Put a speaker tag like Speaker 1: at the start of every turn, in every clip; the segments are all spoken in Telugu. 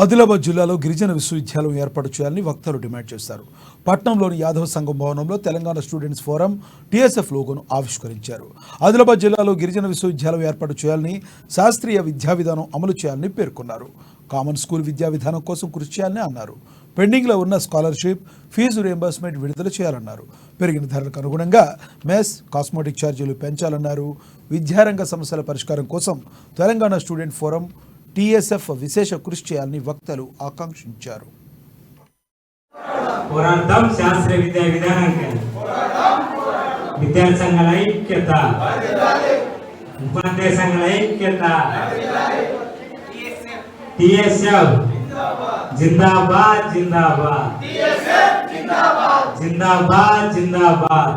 Speaker 1: ఆదిలాబాద్ జిల్లాలో గిరిజన విశ్వవిద్యాలయం ఏర్పాటు చేయాలని వక్తలు డిమాండ్ చేశారు. పట్నంలోని యాదవ సంఘం భవనంలో తెలంగాణ స్టూడెంట్స్ ఫోరం టీఎస్ఎఫ్ లోగోను ఆవిష్కరించారు. ఆదిలాబాద్ జిల్లాలో గిరిజన విశ్వవిద్యాలయం ఏర్పాటు చేయాలని, శాస్త్రీయ విద్యా విధానం అమలు చేయాలని పేర్కొన్నారు. కామన్ స్కూల్ విద్యా విధానం కోసం కృషి చేయాలని అన్నారు. పెండింగ్లో ఉన్న స్కాలర్షిప్, ఫీజు రియంబర్స్మెంట్ విడుదల చేయాలన్నారు. పెరిగిన ధరలకు అనుగుణంగా మెస్, కాస్మెటిక్ ఛార్జీలు పెంచాలన్నారు. విద్యారంగ సమస్యల పరిష్కారం కోసం తెలంగాణ స్టూడెంట్ ఫోరం టీఎస్ఎఫ్ విశేష కృషి చేయాలని వక్తలు ఆకాంక్షించారు.
Speaker 2: పోరాటం శాస్త్రీయ విద్యా విధానానికి విద్యార్థి సంఘాల ఐక్యత, ఉపాధ్యాయ సంఘాల ఐక్యత, టీఎస్ఎఫ్ జిందాబాద్ జిందాబాద్, జిందాబాద్ జిందాబాద్.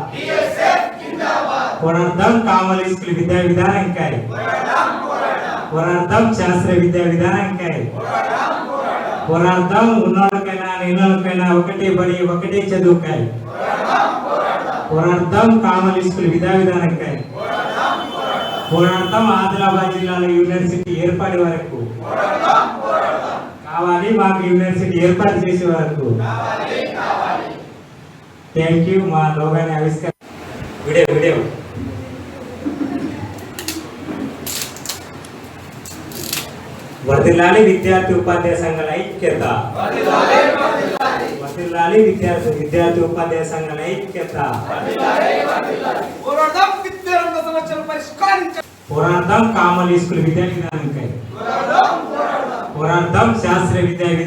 Speaker 2: పోరాటం కామన్ స్కూల్ విద్యా విధానంకై, పోరాటం శాస్త్రీయ విద్యా విధానంకై, పోరాటం ఉన్నోళ్ళకైనా లేనోళ్ళకైనా ఒకటే బడి ఒకటే చదువుకై, పోరాటం కామన్ స్కూల్ విద్యా విధానంకై, పోరాటం ఆదిలాబాద్ జిల్లాలో యూనివర్సిటీ ఏర్పాటు వరకు కావాలి, మాకు యూనివర్సిటీ ఏర్పాటు చేసే వరకు. Thank you. మా లోగాన్ని ఆవిష్కరణ వీడియో వర్ధిల్లాలి విద్యార్థి ఉపాధ్యాయ సంఘాల ఐక్యత, వర్ధిల్లాలి విద్యార్థి ఉపాధ్యాయ సంఘాల ఐక్యత. పోరాటం కామన్ స్కూల్ విద్యా విధానంకై, పోరాటం శాస్త్రీయ విద్యా